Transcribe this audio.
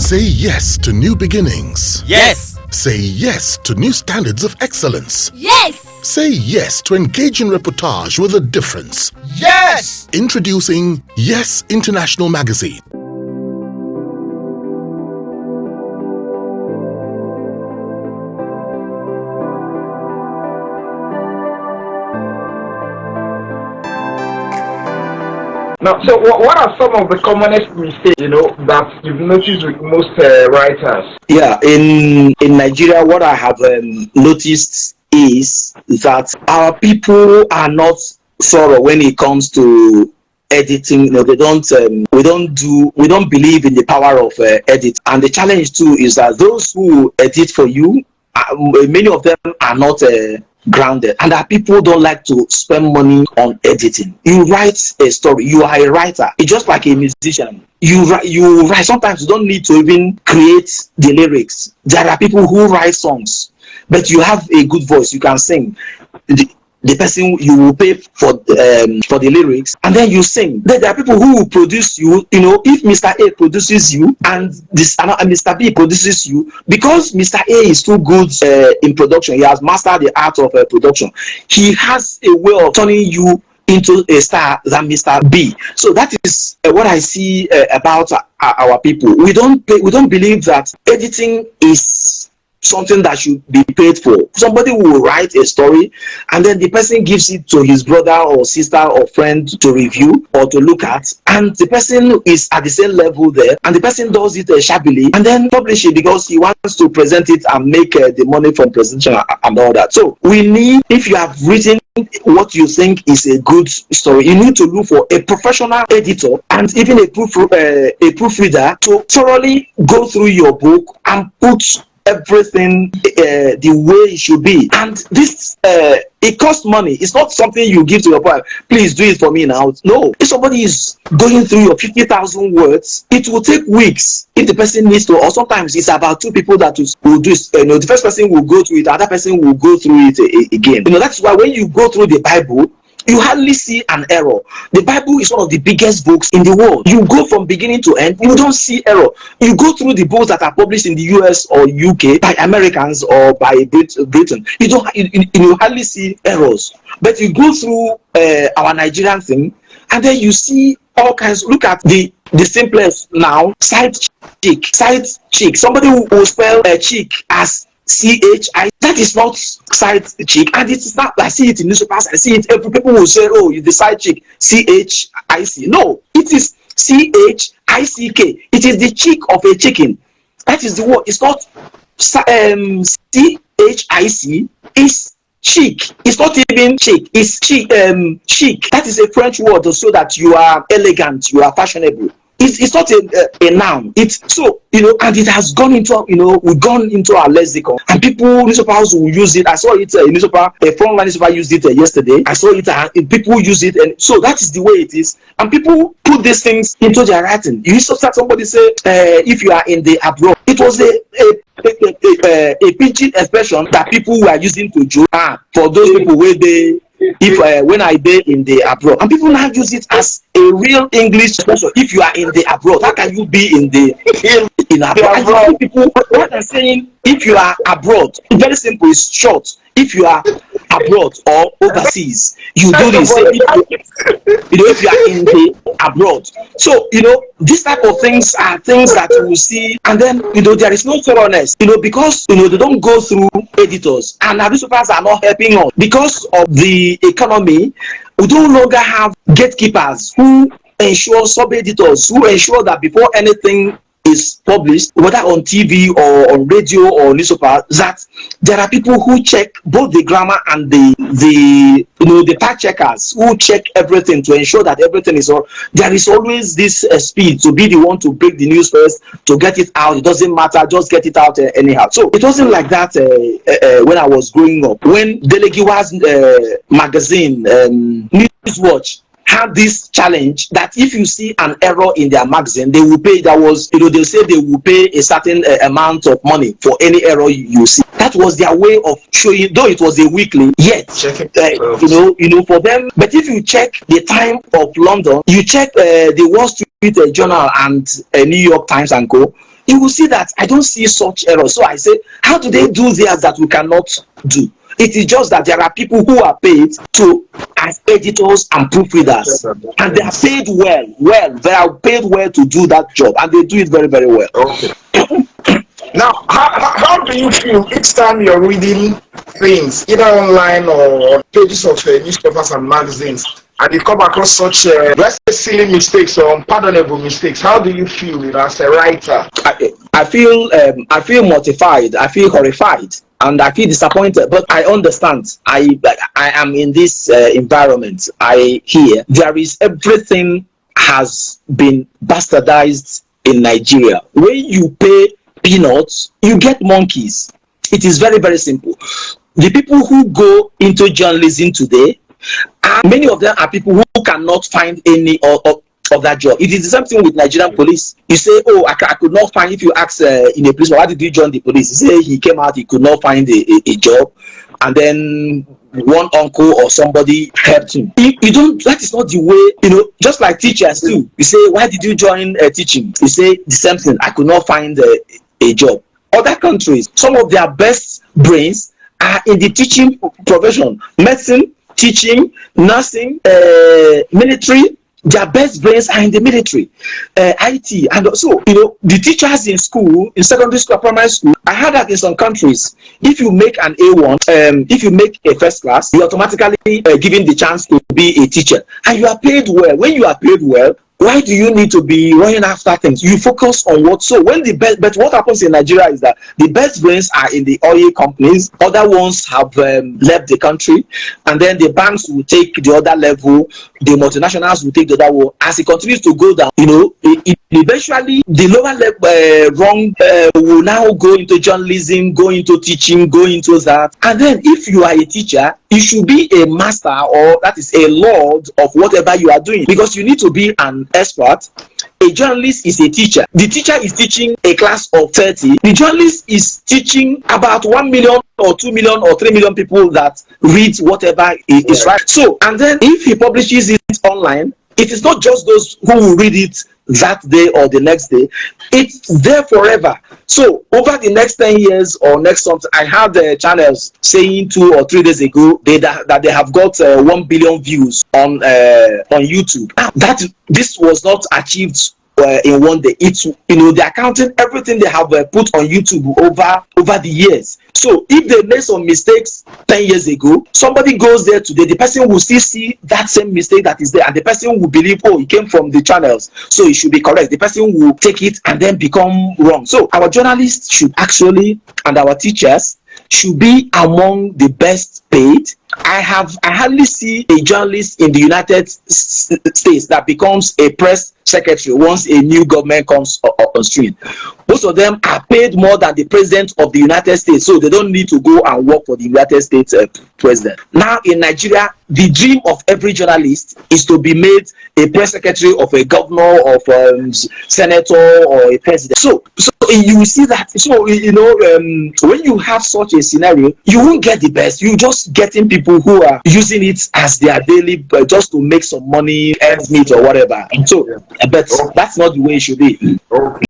Say yes to new beginnings. Yes. Say yes to new standards of excellence. Yes. Say yes to engaging reportage with a difference. Yes. Introducing Yes International Magazine. Now, so what are some of the commonest mistakes, that you've noticed with most writers? Yeah, in Nigeria, what I have noticed is that our people are not thorough when it comes to editing. They don't. We don't believe in the power of edit. And the challenge too is that those who edit for you, many of them are not. Grounded, and that people don't like to spend money on editing. You write a story, you are a writer. It's just like a musician. You write. Sometimes you don't need to even create the lyrics. There are people who write songs, but you have a good voice, you can sing. The person you will pay for the lyrics, and then you sing. Then there are people who will produce you. If Mr. A produces you and Mr. B produces you, because Mr. A is too good in production, he has mastered the art of production. He has a way of turning you into a star than Mr. B. So that is what I see about our people. We don't believe that editing is something that should be paid for. Somebody will write a story and then the person gives it to his brother or sister or friend to review or to look at, and the person is at the same level there, and the person does it shabbily and then publish it because he wants to present it and make the money from presentation and all that. So we need, if you have written what you think is a good story, you need to look for a professional editor and even a proofreader to thoroughly go through your book and put everything the way it should be. And this it costs money. It's not something you give to your partner. Please do it for me now. No, if somebody is going through your 50,000 words, it will take weeks if the person needs to, or sometimes it's about two people that will do it. The first person will go through it, the other person will go through it again. That's why when you go through the Bible, you hardly see an error. The Bible is one of the biggest books in the world. You go from beginning to end, you don't see error. You go through the books that are published in the US or UK by Americans or by Britain, you hardly see errors. But you go through our Nigerian thing, and then you see all kinds. Look at the simplest now, side chick. Somebody will spell chick as CHI. That is not side chick, and it is not. I see it in newspapers. I see it. Every people will say, "Oh, it's the side chick." CHIC. No, it is CHICK. It is the cheek of a chicken. That is the word. It's not CHIC. It's chic. It's not even chic. It's chic. That is a French word to show that you are elegant, you are fashionable. It's not a noun. It's so, and it has gone into, we've gone into our lexicon, and newspapers will use it. I saw it a frontline newspaper used it yesterday. I saw it, and people use it, and so that is the way it is. And people put these things into their writing. You used to start somebody say, if you are in the abroad, it was a pidgin expression that people were using to joke for those people where they. When I be in the abroad, and people now use it as a real English expression. If you are in the abroad, how can you be in abroad? People, what I'm saying, if you are abroad, it's very simple. It's short. If you are abroad or overseas, you do this. If you are in the abroad, so these type of things are things that you will see, and then there is no thoroughness. Because they don't go through editors, and our newspapers are not helping us because of the economy. We no longer have gatekeepers who ensure, sub editors who ensure that before anything is published, whether on TV or on radio or newspaper, that there are people who check both the grammar and the fact checkers who check everything to ensure that everything is all. There is always this speed to be the one to break the news first, to get it out. It doesn't matter, just get it out anyhow. So it wasn't like that when I was growing up. When Delegiwa's magazine, Newswatch, had this challenge that if you see an error in their magazine, they will pay. They'll say they will pay a certain amount of money for any error you see. That was their way of showing, though it was a weekly, yet for them. But if you check the Time of London, you check the Wall Street Journal and New York Times and Co., you will see that I don't see such errors. So I say, how do they do theirs that we cannot do? It is just that there are people who are paid to as editors and proofreaders, and they are paid well. They are paid well to do that job, and they do it very, very well. Okay. Now, how do you feel each time you're reading things, either online or on pages of newspapers and magazines, and you come across such, let's say, silly mistakes or unpardonable mistakes? How do you feel as a writer? I feel mortified. I feel horrified, and I feel disappointed. But I understand. I am in this environment. I hear there is everything has been bastardized in Nigeria. When you pay peanuts, you get monkeys. It is very, very simple. The people who go into journalism today, many of them are people who cannot find any of that job. It is the same thing with Nigerian police. You say, oh, I could not find, if you ask in a police, why did you join the police? You say he came out, he could not find a job, and then one uncle or somebody helped him. You don't, that is not the way, just like teachers too. You say, why did you join teaching? You say the same thing, I could not find a job. Other countries, some of their best brains are in the teaching profession, medicine, teaching, nursing, military. Their best brains are in the military, IT, and also, the teachers in school, in secondary school, primary school. I heard that in some countries, if you make an A1, if you make a first class, you automatically given the chance to be a teacher, and you are paid well. When you are paid well, why do you need to be running after things? You focus on what. So when the best, but what happens in Nigeria is that the best brains are in the oil companies. Other ones have left the country, and then the banks will take the other level. The multinationals will take the other level. As it continues to go down, eventually the lower level rung will now go into journalism, go into teaching, go into that. And then if you are a teacher, you should be a master, or that is a lord of whatever you are doing, because you need to be an expert. A journalist is a teacher. The teacher is teaching a class of 30. The journalist is teaching about 1 million or 2 million or 3 million people that read whatever is right. So, and then if he publishes it online, it is not just those who will read it that day or the next day. It's there forever. So over the next 10 years or next something, I had the channels saying 2 or 3 days ago that they have got 1 billion views on YouTube. That this was not achieved in one day. It's they're counting everything they have put on YouTube over the years. So if they made some mistakes 10 years ago, somebody goes there today, the person will still see that same mistake that is there, and the person will believe, oh, it came from the channels, so it should be correct. The person will take it and then become wrong. So our journalists should actually, and our teachers should be among the best paid. I hardly see a journalist in the United States that becomes a press secretary once a new government comes on stream. Most of them are paid more than the president of the United States, so they don't need to go and work for the United States president. Now in Nigeria, the dream of every journalist is to be made a press secretary of a governor, of a senator, or a president. So you will see that. So when you have such a scenario, you won't get the best. You just getting people who are using it as their daily, just to make some money, ends meet or whatever. And so, but that's not the way it should be. Okay.